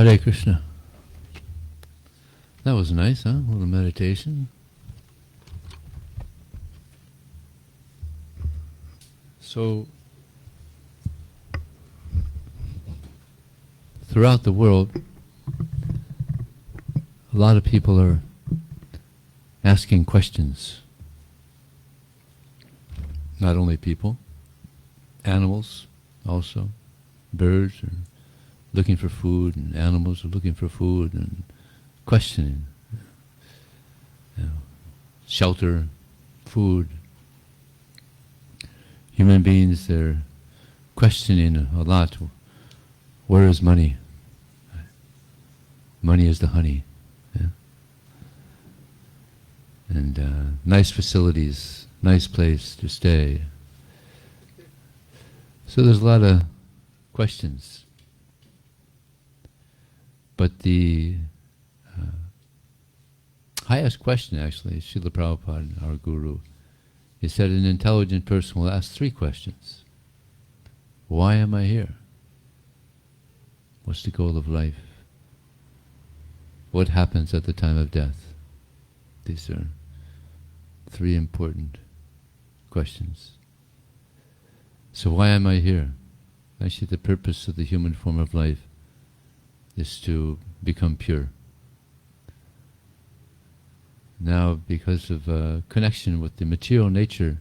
Hare Krishna. That was nice, huh? A little meditation. So, throughout the world, a lot of people are asking questions. Not only people, animals also. Birds are looking for food, and animals are looking for food, and questioning. Shelter, food. Human beings, they're questioning a lot. Where is money? Money is the honey. Yeah? And nice facilities, nice place to stay. So there's a lot of questions. But the highest question, actually, Srila Prabhupada, our guru, he said an intelligent person will ask 3 questions. Why am I here? What's the goal of life? What happens at the time of death? These are 3 important questions. So why am I here? Actually, the purpose of the human form of life is to become pure. Now, because of connection with the material nature,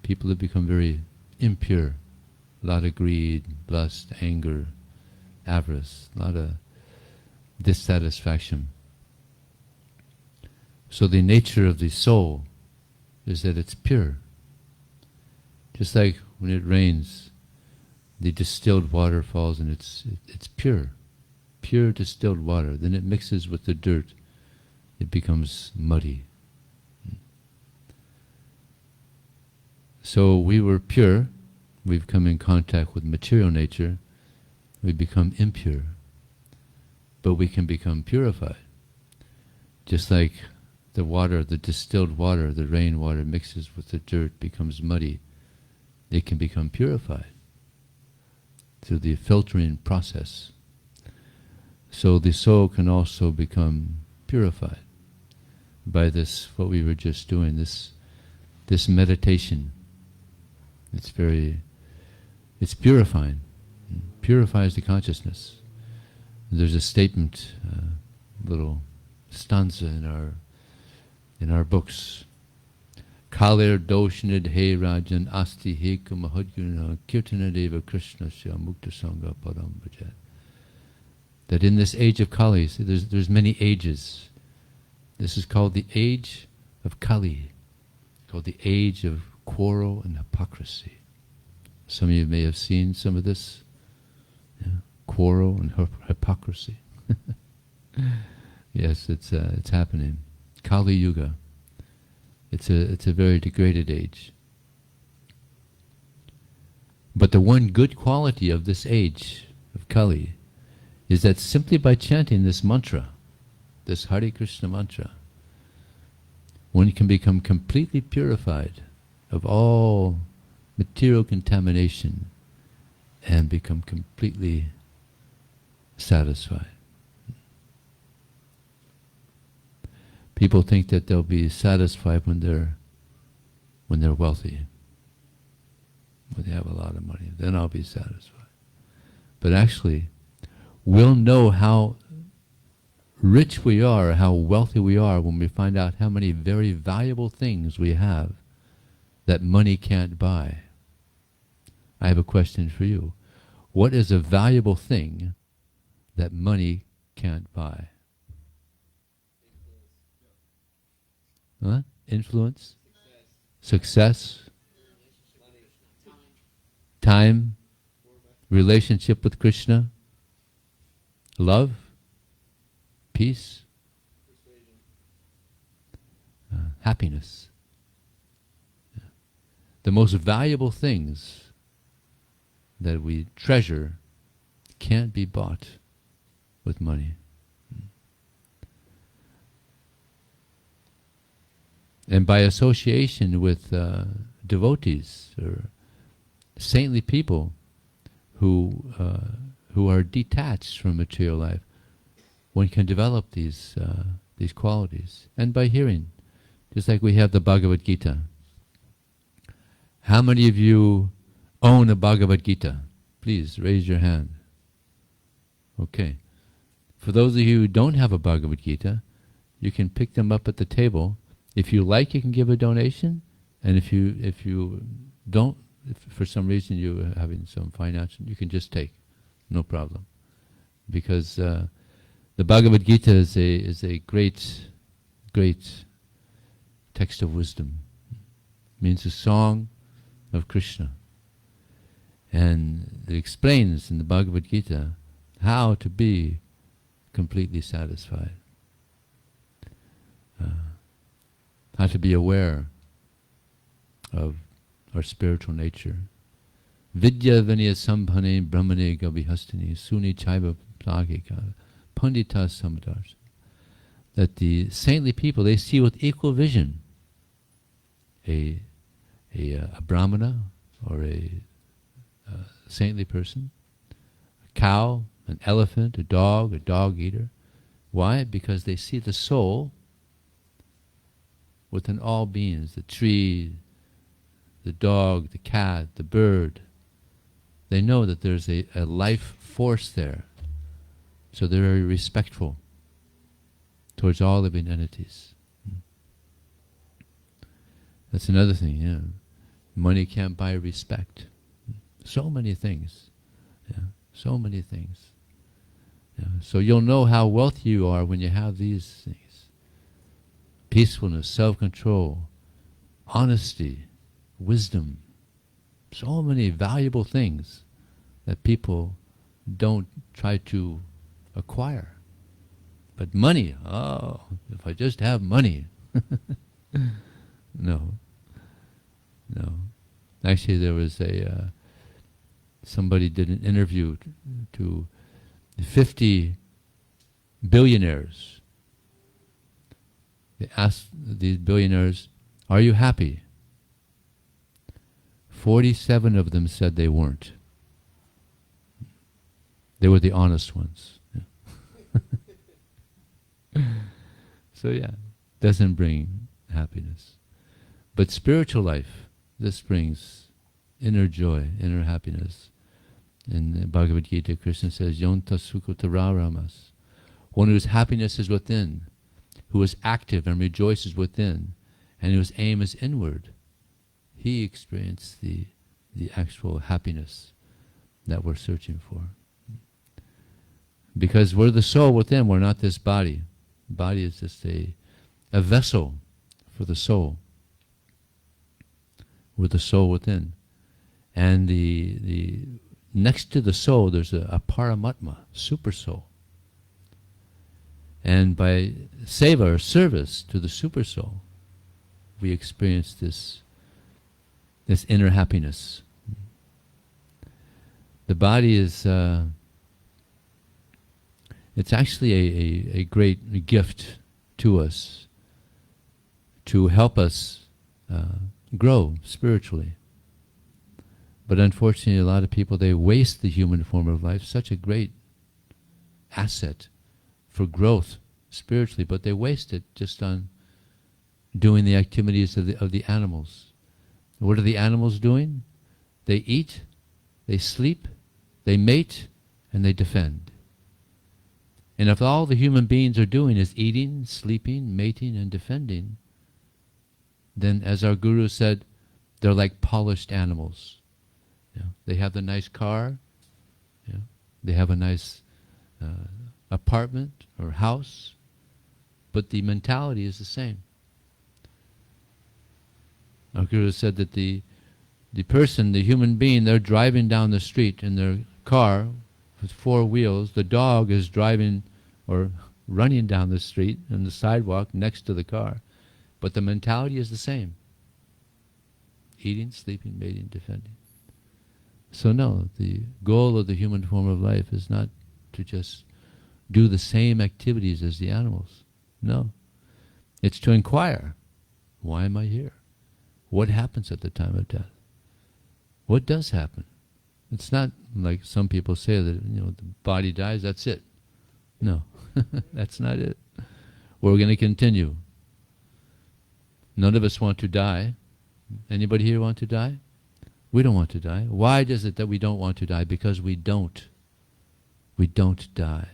people have become very impure. A lot of greed, lust, anger, avarice, a lot of dissatisfaction. So the nature of the soul is that it's pure. Just like when it rains, the distilled water falls and it's pure. Pure distilled water. Then it mixes with the dirt. It becomes muddy. So we were pure. We've come in contact with material nature. We become impure. But we can become purified. Just like the water, the distilled water, the rainwater mixes with the dirt, becomes muddy. It can become purified through the filtering process. So the soul can also become purified by this, what we were just doing, this meditation. It's purifying. It purifies the consciousness. There's a statement, little stanza in our books. Kalir doshanid he rajan asti heka mahadguna kirtana deva Krishna sya mukta sangha param bhajat. That in this age of Kali, see, there's many ages. This is called the age of Kali, called the age of quarrel and hypocrisy. Some of you may have seen some of this, quarrel and hypocrisy. Yes, it's happening. Kali Yuga. It's a very degraded age. But the one good quality of this age of Kali is that simply by chanting this mantra, this Hare Krishna mantra, one can become completely purified of all material contamination and become completely satisfied. People think that they'll be satisfied when they're wealthy, when they have a lot of money. Then I'll be satisfied. But actually, we'll know how rich we are, how wealthy we are, when we find out how many very valuable things we have that money can't buy. I have a question for you. What is a valuable thing that money can't buy? Huh? Influence? Success? Time? Relationship with Krishna? Love? Peace? Happiness? Yeah. The most valuable things that we treasure can't be bought with money. And by association with devotees or saintly people who are detached from material life, one can develop these qualities. And by hearing, just like we have the Bhagavad Gita. How many of you own a Bhagavad Gita? Please raise your hand. Okay. For those of you who don't have a Bhagavad Gita, you can pick them up at the table. If you like, you can give a donation. And if you don't, if for some reason you're having some financial, you can just take. No problem. Because the Bhagavad Gita is a great text of wisdom. It means a song of Krishna. And it explains in the Bhagavad Gita how to be completely satisfied. How to be aware of our spiritual nature. Vidya vinaya sambhane brahmane gavihastini suni chaiva plagika pandita samadars. That the saintly people, they see with equal vision a brahmana or a saintly person, a cow, an elephant, a dog eater. Why? Because they see the soul within all beings, the tree, the dog, the cat, the bird. They know that there's a life force there. So they're very respectful towards all living entities. That's another thing, yeah. Money can't buy respect. So many things. Yeah. So many things. Yeah. So you'll know how wealthy you are when you have these things. Peacefulness, self-control, honesty, wisdom. So many valuable things that people don't try to acquire. But money, oh, if I just have money. No. Actually, there was somebody did an interview to 50 billionaires. They asked these billionaires, "Are you happy?" 47 of them said they weren't. They were the honest ones. Yeah. So yeah, doesn't bring happiness. But spiritual life, this brings inner joy, inner happiness. In the Bhagavad Gita, Krishna says, Yonta sukutaramas. One whose happiness is within, who is active and rejoices within, and whose aim is inward, he experienced the actual happiness that we're searching for. Because we're the soul within, we're not this body. The body is just a vessel for the soul. We're the soul within. And the next to the soul, there's a paramatma, super soul. And by seva, or service to the super soul, we experience this inner happiness. The body is, it's actually a great gift to us to help us grow spiritually. But unfortunately, a lot of people, they waste the human form of life, such a great asset for growth spiritually, but they waste it just on doing the activities of the animals. What are the animals doing? They eat, they sleep, they mate, and they defend. And if all the human beings are doing is eating, sleeping, mating, and defending, then as our Guru said, they're like polished animals. You know, they have the nice car, you know, they have a nice apartment or house, but the mentality is the same. Our Guru said that the person, the human being, they're driving down the street in their car with 4 wheels. The dog is driving or running down the street on the sidewalk next to the car. But the mentality is the same. Eating, sleeping, mating, defending. So no, the goal of the human form of life is not to just do the same activities as the animals. No. It's to inquire, why am I here? What happens at the time of death? What does happen? It's not like some people say that, you know, the body dies, that's it. No. That's not it. We're going to continue. None of us want to die. Anybody here want to die? We don't want to die. Why is it that we don't want to die? Because we don't. We don't die.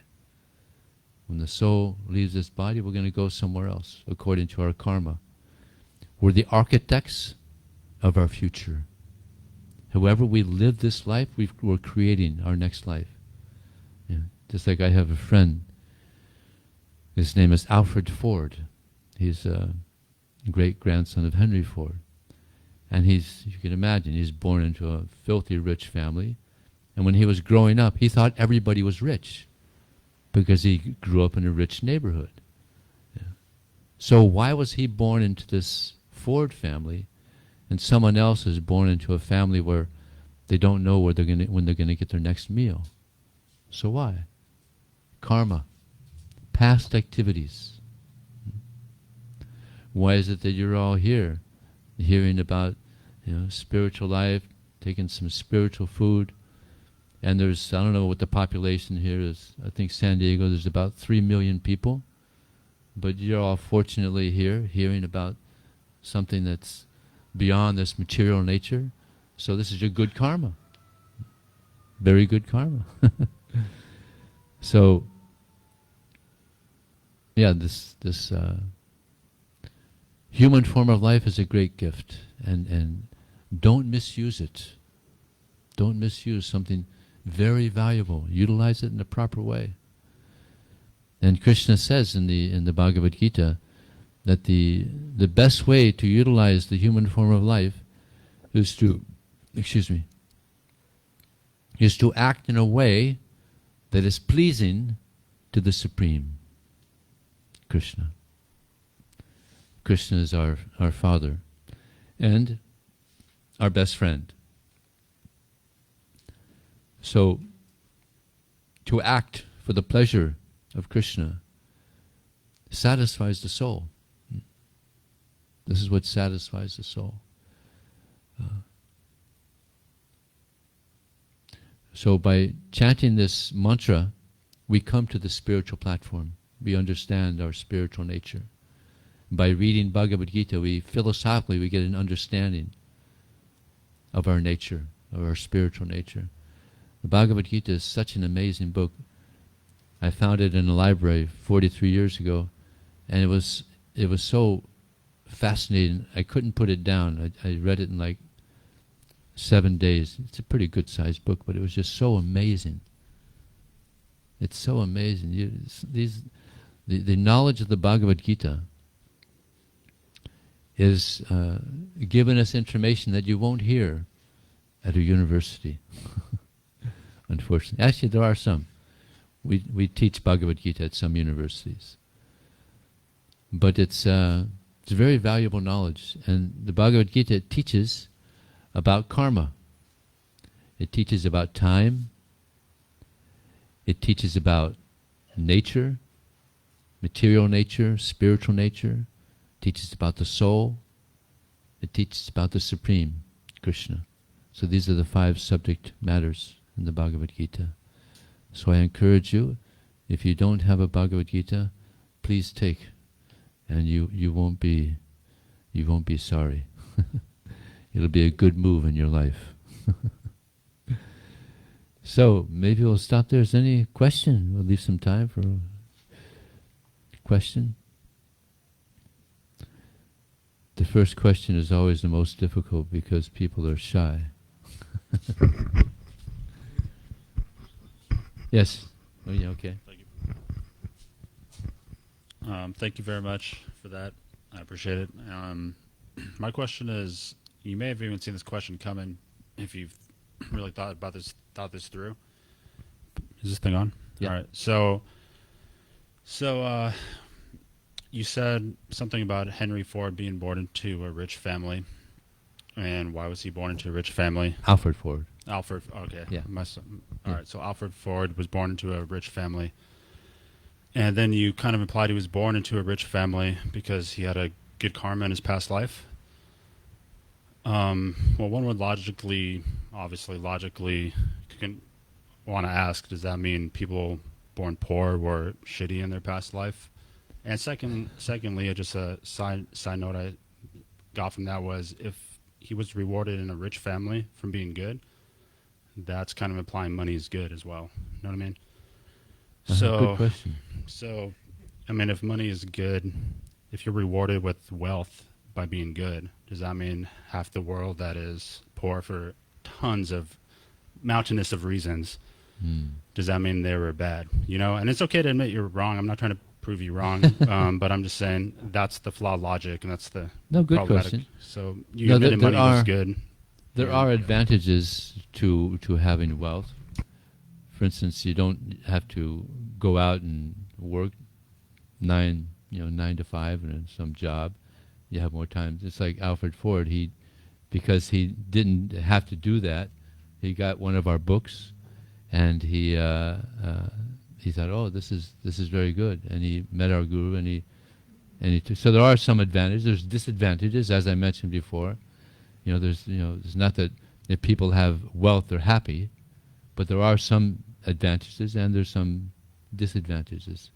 When the soul leaves this body, we're going to go somewhere else, according to our karma. We're the architects of our future. However we live this life, we're creating our next life. Yeah. Just like I have a friend, his name is Alfred Ford. He's a great-grandson of Henry Ford. And you can imagine, he's born into a filthy rich family. And when he was growing up, he thought everybody was rich because he grew up in a rich neighborhood. Yeah. So why was he born into this Ford family and someone else is born into a family where they don't know when they're going to get their next meal? So why? Karma. Past activities. Why is it that you're all here, hearing about spiritual life, taking some spiritual food, and there's, I don't know what the population here is, I think San Diego, there's about 3 million people, but you're all fortunately here, hearing about something that's beyond this material nature, so this is your good karma. Very good karma. So, yeah, this human form of life is a great gift, and don't misuse it. Don't misuse something very valuable. Utilize it in the proper way. And Krishna says in the Bhagavad Gita that the best way to utilize the human form of life is to act in a way that is pleasing to the Supreme, Krishna. Krishna is our Father and our best friend. So, to act for the pleasure of Krishna satisfies the soul. This is what satisfies the soul. So by chanting this mantra, we come to the spiritual platform. We understand our spiritual nature. By reading Bhagavad Gita, we philosophically get an understanding of our nature, of our spiritual nature. The Bhagavad Gita is such an amazing book. I found it in a library 43 years ago, and it was so fascinating. I couldn't put it down. I read it in like 7 days. It's a pretty good sized book, but it was just so amazing. It's so amazing. The knowledge of the Bhagavad Gita is giving us information that you won't hear at a university. Unfortunately. Actually, there are some. We teach Bhagavad Gita at some universities. But it's very valuable knowledge. And the Bhagavad Gita teaches about karma. It teaches about time. It teaches about nature, material nature, spiritual nature. It teaches about the soul. It teaches about the Supreme, Krishna. So these are the 5 subject matters in the Bhagavad Gita. So I encourage you, if you don't have a Bhagavad Gita, please take, and you won't be sorry. It'll be a good move in your life. So maybe we'll stop there. Is there any question? We'll leave some time for a question. The first question is always the most difficult because people are shy. Yes. Oh, yeah, okay. Thank you. Thank you very much for that. I appreciate it. My question is, you may have even seen this question coming if you've really thought this through. Is this thing on? Yeah. All right. So you said something about Henry Ford being born into a rich family. And why was he born into a rich family? Alfred Ford. Alfred, okay. Yeah. All right, so Alfred Ford was born into a rich family. And then you kind of implied he was born into a rich family because he had a good karma in his past life. Well, one would logically want to ask, does that mean people born poor were shitty in their past life. And secondly, just a side note I got from that was if he was rewarded in a rich family from being good, that's kind of implying money is good as well. You know what I mean? Good question. So, I mean, if money is good, if you're rewarded with wealth by being good, does that mean half the world that is poor for tons of mountainous of reasons, does that mean they were bad? You know, and it's okay to admit you're wrong. I'm not trying to prove you wrong, but I'm just saying that's the flawed logic, and that's the good problematic. question. So you admitted money was good. There are advantages to having wealth. For instance, you don't have to go out and work 9 to 5 in some job. You have more time. It's like Alfred Ford. Because he didn't have to do that, he got one of our books, and he thought, oh, this is very good, and he met our guru, so there are some advantages. There's disadvantages, as I mentioned before. It's not that if people have wealth they're happy, but there are some advantages and there's some disadvantages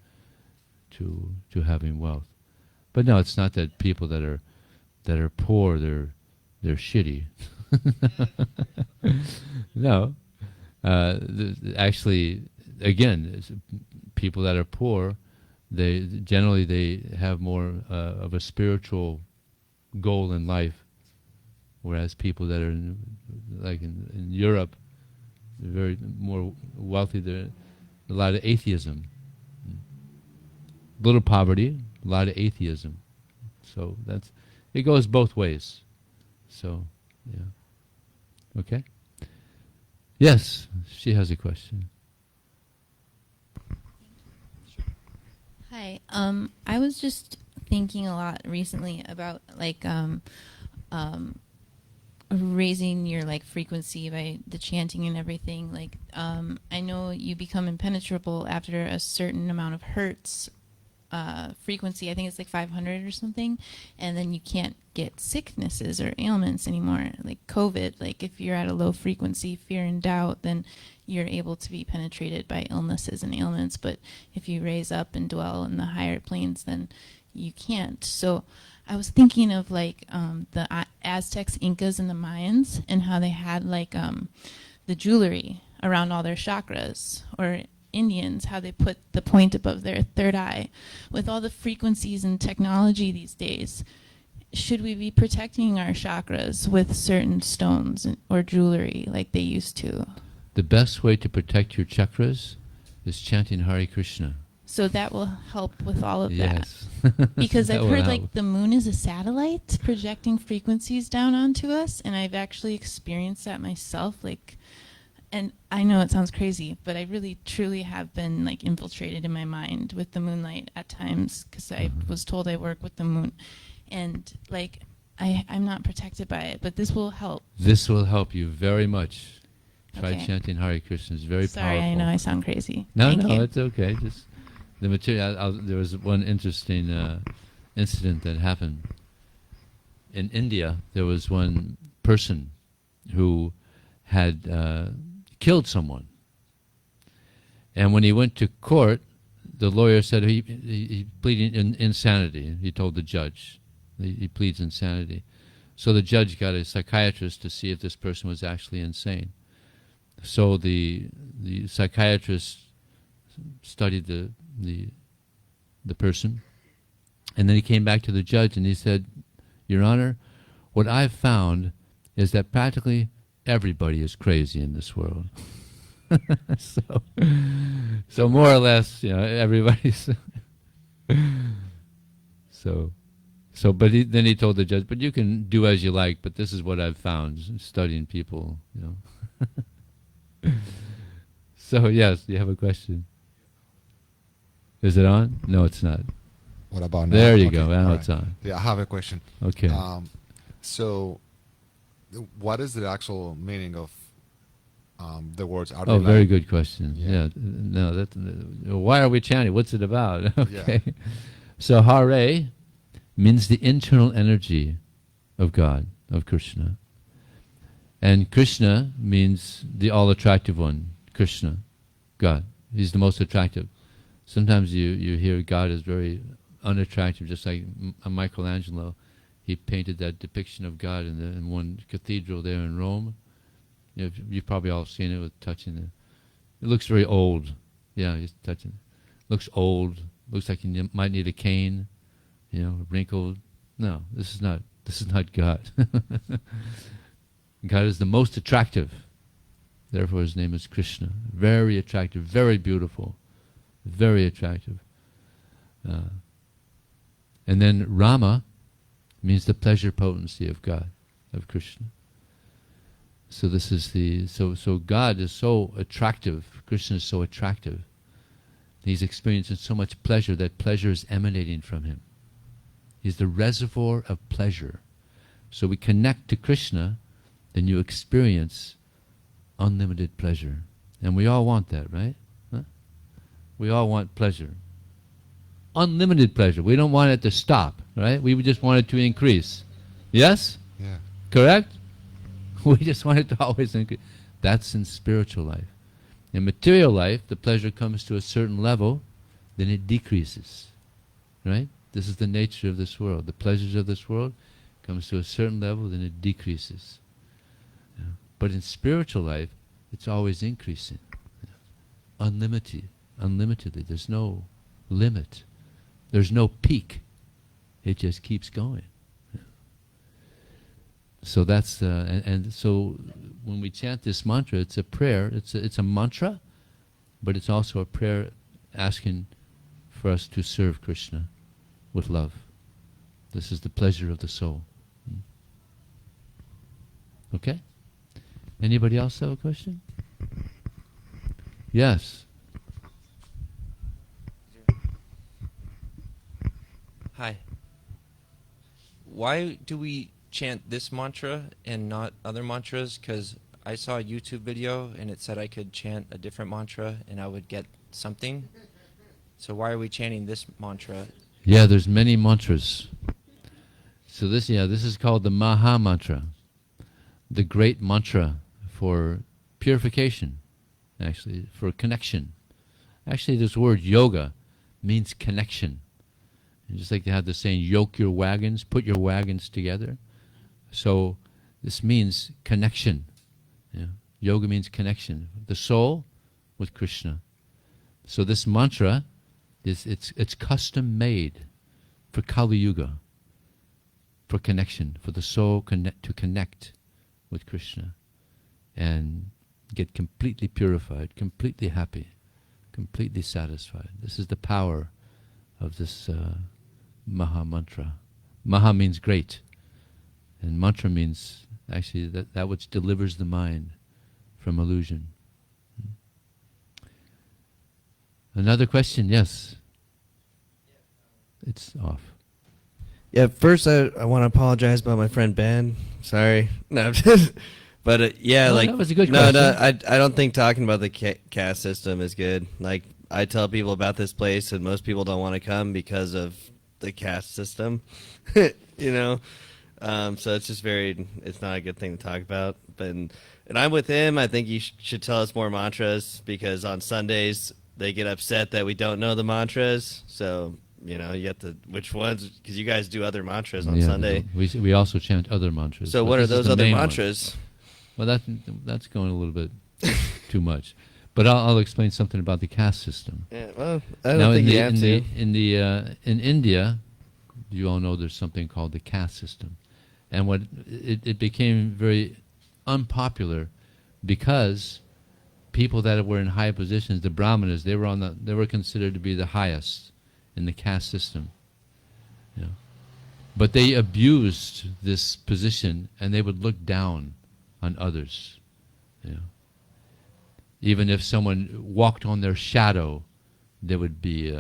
to having wealth. But no, it's not that people that are poor they're shitty. No, actually, again, people that are poor, they generally have more of a spiritual goal in life. Whereas people that are in Europe, they're very more wealthy. There's a lot of atheism, little poverty, a lot of atheism. So it goes both ways. So, yeah. Okay. Yes, she has a question. Hi. I was just thinking a lot recently about raising your frequency by the chanting and everything. I know you become impenetrable after a certain amount of hertz frequency. I think it's 500 or something, and then you can't get sicknesses or ailments anymore, like COVID. If you're at a low frequency, fear and doubt, then you're able to be penetrated by illnesses and ailments. But if you raise up and dwell in the higher planes, then you can't. So I was thinking of the Aztecs, Incas, and the Mayans, and how they had the jewelry around all their chakras, or Indians, how they put the point above their third eye. With all the frequencies and technology these days, should we be protecting our chakras with certain stones or jewelry like they used to? The best way to protect your chakras is chanting Hare Krishna. So that will help with all of yes. that. Because I've heard help. the moon is a satellite projecting frequencies down onto us, and I've actually experienced that myself. And I know it sounds crazy, but I really truly have been infiltrated in my mind with the moonlight at times, because I was told I work with the moon, and I'm not protected by it, but this will help. This will help you very much. Try Okay. chanting Hare Krishna. It's very Sorry, powerful. I know I sound crazy. No, Thank you. it's okay. Just the material. There was one interesting incident that happened in India. There was one person who had killed someone, and when he went to court, the lawyer said he pleaded insanity. He told the judge he pleads insanity. So the judge got a psychiatrist to see if this person was actually insane. So the psychiatrist studied the person, and then he came back to the judge and he said, "Your Honor, what I've found is that practically everybody is crazy in this world." so more or less, everybody's. But then he told the judge, "But you can do as you like. But this is what I've found studying people, So yes, you have a question. Is it on? No, it's not. What about now? There you Okay, go. Now all it's right. on. Yeah, I have a question. Okay. So, what is the actual meaning of the words? Are Oh, they very like- good question. Yeah. Yeah. No, why are we chanting? What's it about? Okay. Yeah. So Hare means the internal energy of God, of Krishna. And Krishna means the all-attractive one, Krishna, God. He's the most attractive. Sometimes you hear God is very unattractive, just like Michelangelo. He painted that depiction of God in one cathedral there in Rome. You've probably all seen it with touching it. It looks very old. Yeah, he's touching it. Looks old. Looks like he might need a cane. Wrinkled. No, this is not God. God is the most attractive. Therefore his name is Krishna. Very attractive, very beautiful, very attractive. And then Rama means the pleasure potency of God, of Krishna. So this is so God is so attractive, Krishna is so attractive. He's experiencing so much pleasure that pleasure is emanating from him. He's the reservoir of pleasure. So we connect to Krishna, then you experience unlimited pleasure. And we all want that, right? Huh? We all want pleasure. Unlimited pleasure. We don't want it to stop, right? We just want it to increase. Yes? Yeah. Correct? We just want it to always increase. That's in spiritual life. In material life, the pleasure comes to a certain level, then it decreases. Right? This is the nature of this world. The pleasures of this world comes to a certain level, then it decreases. Yeah. But in spiritual life, it's always increasing. Yeah. Unlimitedly. There's no limit. There's no peak. It just keeps going. Yeah. So that's and so when we chant this mantra, it's a prayer. It's a mantra, but it's also a prayer asking for us to serve Krishna with love. This is the pleasure of the soul. Okay? Anybody else have a question? Yes. Hi. Why do we chant this mantra and not other mantras? Because I saw a YouTube video and it said I could chant a different mantra and I would get something. So why are we chanting this mantra? Yeah, there's many mantras. So this is called the Maha mantra, the great mantra for purification, actually, for connection. Actually, this word yoga means connection. And just like they have the saying, yoke your wagons, put your wagons together. So this means connection. Yeah. Yoga means connection. The soul with Krishna. So this mantra, it's custom made for Kali Yuga, for connection, for the soul to connect with Krishna and get completely purified, completely happy, completely satisfied. This is the power of this Maha mantra. Maha means great, and mantra means actually that which delivers the mind from illusion. Another question? Yes. It's off. Yeah, first I want to apologize about my friend Ben. Sorry. No, but yeah, No, like that was a good no, question. I don't think talking about the caste system is good. Like I tell people about this place, and most people don't want to come because of the caste system. You know, so it's just it's not a good thing to talk about. But and I'm with him. I think you should tell us more mantras because on Sundays they get upset that we don't know the mantras. So. You know, you have to, which ones, because you guys do other mantras on Sunday. We also chant other mantras. So but what are this is those the other main mantras? one. Well, that's going a little bit too much. But I'll explain something about the caste system. Yeah, well, I don't think you have to. In India, you all know there's something called the caste system. And what it became very unpopular because people that were in high positions, the Brahmanas, they were considered to be the highest in the caste system. You know. But they abused this position and they would look down on others. You know. Even if someone walked on their shadow, they would be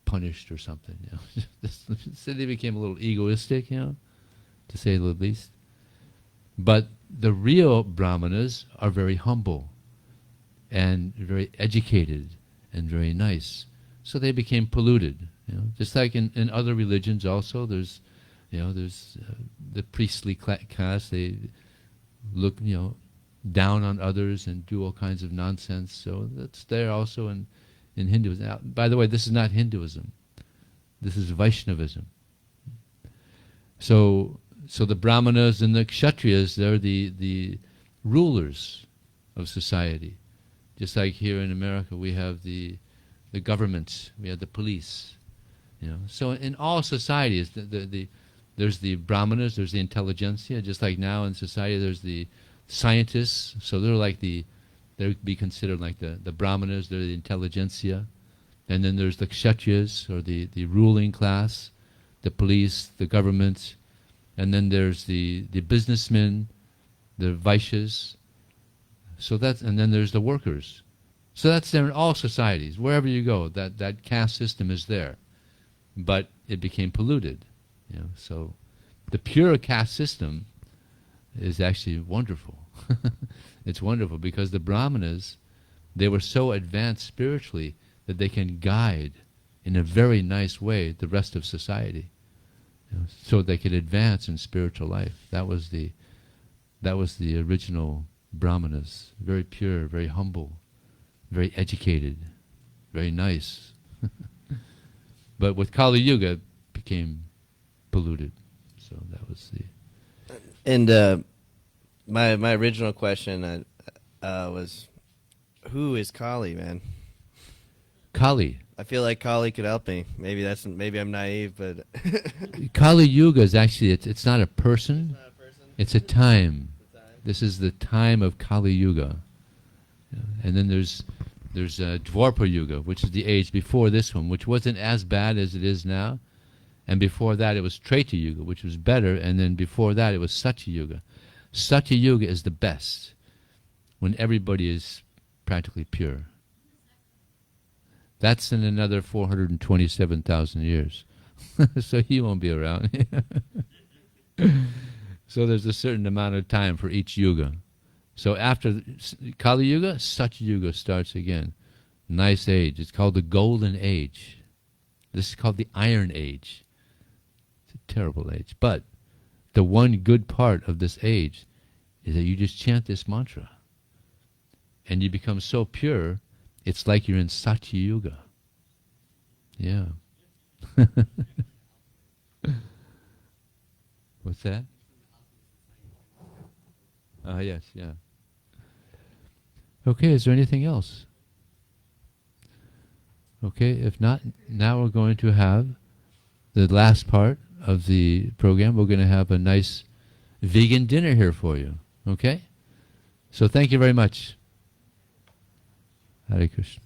punished or something. You know. So they became a little egoistic, you know, to say the least. But the real Brahmanas are very humble and very educated and very nice. So they became polluted, you know. Just like in other religions, also there's the priestly caste. They look, down on others and do all kinds of nonsense. So that's there also in Hinduism. Now, by the way, this is not Hinduism. This is Vaishnavism. So the Brahmanas and the Kshatriyas, they're the rulers of society. Just like here in America, we have the government, we have the police. So in all societies, there's the Brahmanas, there's the intelligentsia. Just like now in society, there's the scientists. So they'd be considered like the Brahmanas. They're the intelligentsia, and then there's the Kshatriyas, or the ruling class, the police, the government, and then there's the businessmen, the Vaishyas. And then there's the workers. So that's there in all societies. Wherever you go, that caste system is there. But it became polluted. So the pure caste system is actually wonderful. It's wonderful because the Brahmanas, they were so advanced spiritually that they can guide in a very nice way the rest of society. So they could advance in spiritual life. That was the original Brahmanas. Very pure, very humble, very educated, very nice. But with Kali Yuga, it became polluted. So that was the... And my original question was, who is Kali, man? Kali. I feel like Kali could help me. Maybe I'm naive, but Kali Yuga is actually, it's not a person, it's a time. This is the time of Kali Yuga. And then there's Dwapara Yuga, which is the age before this one, which wasn't as bad as it is now. And before that it was Treta Yuga, which was better. And then before that it was Satya Yuga. Satya Yuga is the best, when everybody is practically pure. That's in another 427,000 years. So he won't be around. So there's a certain amount of time for each yuga. So after Kali Yuga, Satya Yuga starts again. Nice age. It's called the Golden Age. This is called the Iron Age. It's a terrible age. But the one good part of this age is that you just chant this mantra. And you become so pure, it's like you're in Satya Yuga. Yeah. What's that? Yes, yeah. Okay, is there anything else? Okay, if not, now we're going to have the last part of the program. We're going to have a nice vegan dinner here for you. Okay? So thank you very much. Hare Krishna.